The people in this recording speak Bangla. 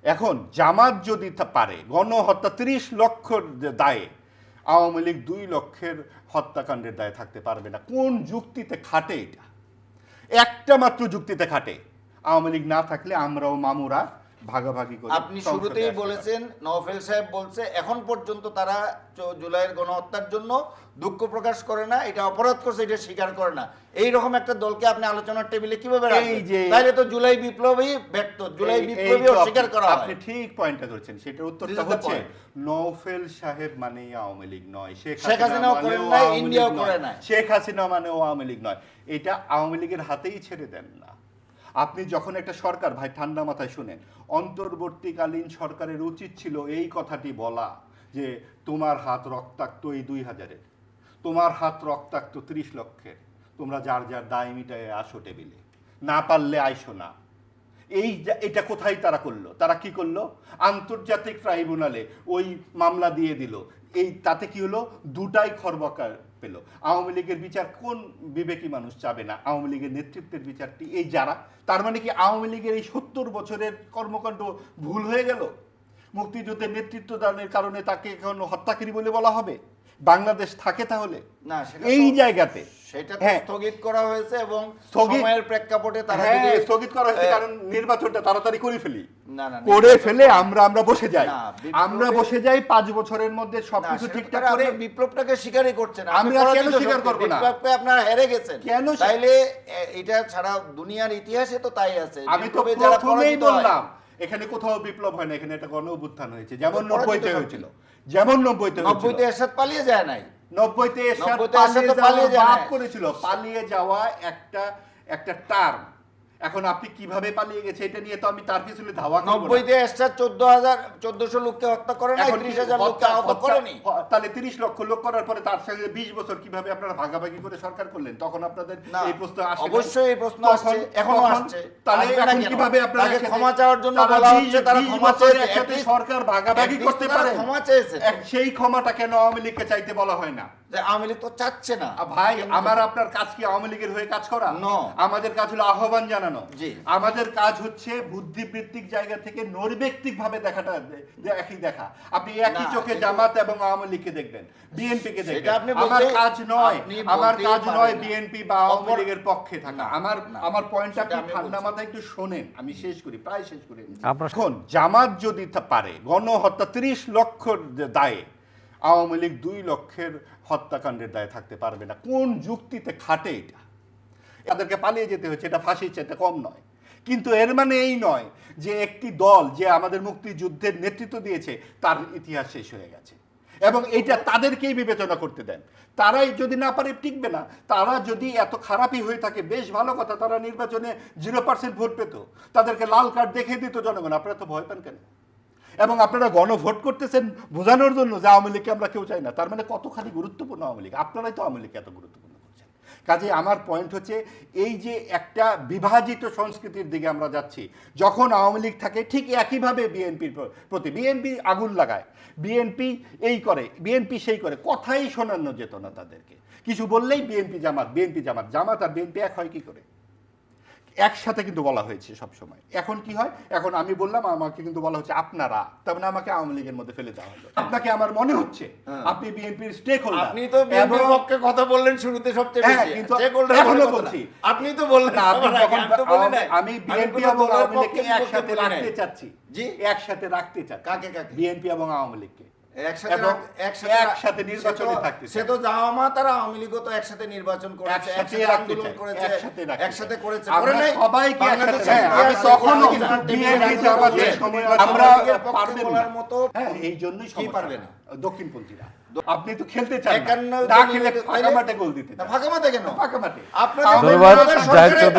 এখন জামাত যদি পারে গণহত্যা ৩০ লক্ষ দায়ে, আওয়ামী লীগ ২ লক্ষের হত্যাকাণ্ডের দায়ে থাকতে পারবে না। কোন যুক্তিতে খাটে এটা? একটা মাত্র যুক্তিতে খাটে, আওয়ামী লীগ না থাকলে আমরাও মামুরা ভাগাভাগি করে। আপনি শুরুতেই বলেছেন, নওফেল সাহেব বলছে এখন পর্যন্ত তারা জুলাইয়ের গণহত্যার জন্য দুঃখ প্রকাশ করে না, এটা অপরাধ করছে, এটা স্বীকার করে না। এই রকম একটা দলকে আপনি আলোচনার টেবিলে কিভাবে রাখবেন? তাহলে তো জুলাই বিপ্লবী ব্যর্থ, জুলাই বিপ্লবী অস্বীকার করা হয়। আপনি ঠিক পয়েন্টটা ধরেছেন। সেটার উত্তরটা হচ্ছে নওফেল সাহেব মানে আওয়ামী লীগ নয়, শেখ হাসিনাও করেন নাই, ইন্ডিয়াও করে নাই, শেখ হাসিনা মানেও আওয়ামী লীগ নয়। এটা আওয়ামী লীগের হাতেই ছেড়ে দেন না। আপনি যখন একটা সরকার, ভাই ঠান্ডা মাথায় শুনেন, অন্তর্বর্তীকালীন সরকারের উচিত ছিল এই কথাটি বলা যে তোমার হাত রক্তাক্ত এই ২০০০-এর, তোমার হাত রক্তাক্ত ৩০ লক্ষের, তোমরা যার যার দায় মিটায় আসো টেবিলে, না পারলে আইসো না। এটা কোথায় তারা করলো? তারা কি করলো? আন্তর্জাতিক ট্রাইব্যুনালে ওই মামলা দিয়ে দিল। তাতে কি হলো? দুটাই খর্বকার পেল। আওয়ামী লীগের বিচার কোন বিবেকী মানুষ চাবে না? আওয়ামী লীগের নেতৃত্বের বিচারটি এই যারা, তার মানে কি আওয়ামী লীগের এই ৭০ বছরের কর্মকাণ্ড ভুল হয়ে গেল? মুক্তিযুদ্ধের নেতৃত্ব দানের কারণে তাকে এখন হত্যাকারী বলে বলা হবে? বাংলাদেশ থাকে তাহলে না, এই জায়গাতে সেটা স্থগিত করা হয়েছে এবং সময়ের প্রেক্ষাপটে তারা স্থগিত করা হয়েছে কারণ নির্বাচনটা তাড়াতাড়ি করে ফেলি, করে ফেলে আমরা বসে যাই, আমরা বসে যাই ৫ বছরের মধ্যে সবকিছু ঠিকঠাক করে। বিপ্লবটাকে স্বীকারই করছেন, আমরা কেন স্বীকার করব না? বিপ্লবকে আপনারা হেরে গেছেন কেন? তাইলে এটা ছাড়া দুনিয়ার ইতিহাসে তো তাই আছে। আমি তো প্রথমেই বললাম এখানে কোথাও বিপ্লব হয় না, এখানে একটা গণ অভ্যুত্থান হয়েছে, যেমন ৯০-তে হয়েছিল, যেমন ৯০-তে এরশাদ পালিয়ে যায় নাই, ৯০-তে এরশাদ করেছিল। পালিয়ে যাওয়া একটা টার্ম। এখন আপনি কিভাবে পালিয়ে গেছে এটা নিয়ে তো আমি তার পিছনে ধাওয়া করব না। ৯০-তে এরশাদ ১৪০০ লোককে হত্যা করে না, ৩০,০০০ লোককে আহত করেনি। তাহলে ৩০ লক্ষ লোক করার পরে তার সঙ্গে ২০ বছর কিভাবে আপনারা ভাগাভাগি করে সরকার করলেন? তখন আপনাদের এই প্রশ্ন আসে। অবশ্যই এই প্রশ্ন আসছে, এখনো আসছে। তাহলে এখন কিভাবে আপনারা ক্ষমা চাওয়ার জন্য বলা হচ্ছে তারা ক্ষমা চেয়েছে, একসাথে সরকার ভাগাভাগি করতে পারে, ক্ষমা চেয়েছে। সেই ক্ষমাটা কেন আওয়ামী লীগকে চাইতে বলা হয় না? যে আওয়ামী লীগ তো চাচ্ছে না। ভাই আমার আপনার কাজ কি আওয়ামী লীগের হয়ে কাজ করা? আমাদের কাজ হলো আহ্বান জানানো। আমাদের কাজ হচ্ছে বুদ্ধিবৃত্তিক জায়গা থেকে নৈর্ব্যক্তিক ভাবে দেখাটা, একই দেখা। আপনি একই চোখে জামাত এবং আওয়ামী লীগকে দেখবেন, বিএনপি কে দেখবেন। আমার কাজ নয় বিএনপি বা আওয়ামী লীগের পক্ষে থাকা। আমার পয়েন্টটা আপনি ঠান্ডা মাথায় একটু শোনেন, আমি শেষ করি, প্রায় শেষ করি। এখন জামাত যদি পারে গণহত্যা ৩০ লক্ষ দায়ে, আওয়ামী লীগ ২ লক্ষের হত্যাকাণ্ডের দায়ে থাকতে পারবে না। কোন যুক্তিতে খাটে এটা? তাদেরকে পালিয়ে যেতে হচ্ছে, এটা ফাঁসির চেয়ে কম নয়। কিন্তু এর মানে এই নয় যে একটি দল যে আমাদের মুক্তিযুদ্ধের নেতৃত্ব দিয়েছে তার ইতিহাস শেষ হয়ে গেছে এবং এটা তাদেরকেই বিবেচনা করতে দেন। তারাই যদি না পারে টিকবে না। তারা যদি এত খারাপই হয়ে থাকে, বেশ ভালো কথা, তারা নির্বাচনে 0% ভোট পেত, তাদেরকে লাল কার্ড দেখিয়ে দিত জনগণ। আপনারা তো ভয় পান কেন? এবং আপনারা গণভোট করতেছেন বোঝানোর জন্য যে আওয়ামী লীগকে আমরা কেউ চাই না। তার মানে কতখানি গুরুত্বপূর্ণ আওয়ামী লীগ? আপনারাই তো আওয়ামী লীগকে এত গুরুত্বপূর্ণ করছেন। কাজে আমার পয়েন্ট হচ্ছে এই যে একটা বিভাজিত সংস্কৃতির দিকে আমরা যাচ্ছি, যখন আওয়ামী লীগ থাকে ঠিক একইভাবে বিএনপির প্রতি, বিএনপি আগুন লাগায়, বিএনপি এই করে, বিএনপি সেই করে, কথাই শোনানো যেত না তাদেরকে। কিছু বললেই বিএনপি জামাত, বিএনপি জামাত, জামাত আর বিএনপি এক হয় কি করে? একসাথে কিন্তু বলা হয়েছে সব সময়। এখন কি হয়? এখন আমি বললাম, আমাকে কিন্তু বলা হচ্ছে আপনারা, তার মানে আমাকে আওয়ামী লীগের মধ্যে ফেলে দেওয়া হলো। আপনাকে আমার মনে হচ্ছে আপনি বিএনপির স্টেক হোল্ডার। আপনি তো বিএনপির পক্ষে কথা বললেন শুরুতে সবচেয়ে বেশি, কিন্তু এখনো বলছি। আপনি তো বললেন না, আমি বিএনপি এবং আওয়ামী লীগকে একসাথে রাখতে চাচ্ছি। জি, একসাথে রাখতে চাচ্ছি। কাকে কাকে? বিএনপি এবং আওয়ামী লীগকে একসাথে নির্বাচনে থাকতে। সে তো জামাত আর আওয়ামী লীগও তো একসাথে নির্বাচন করেছে, একসাথে আন্দোলন করেছে, একসাথে করেছে। আমরা সবাইকে একসাথে, আমি তখনও কিন্তু বিএনপি জামাতের আমরা পারবে বলার মতো, হ্যাঁ এই জন্যই সবাই পারবে না দক্ষিণপন্থীরা। আপনি তো খেলতে চান না, না খেলে ফাঁকা মাঠে গোল দিতে। ফাঁকা মাঠে কেন? ফাঁকা মাঠে আপনাদের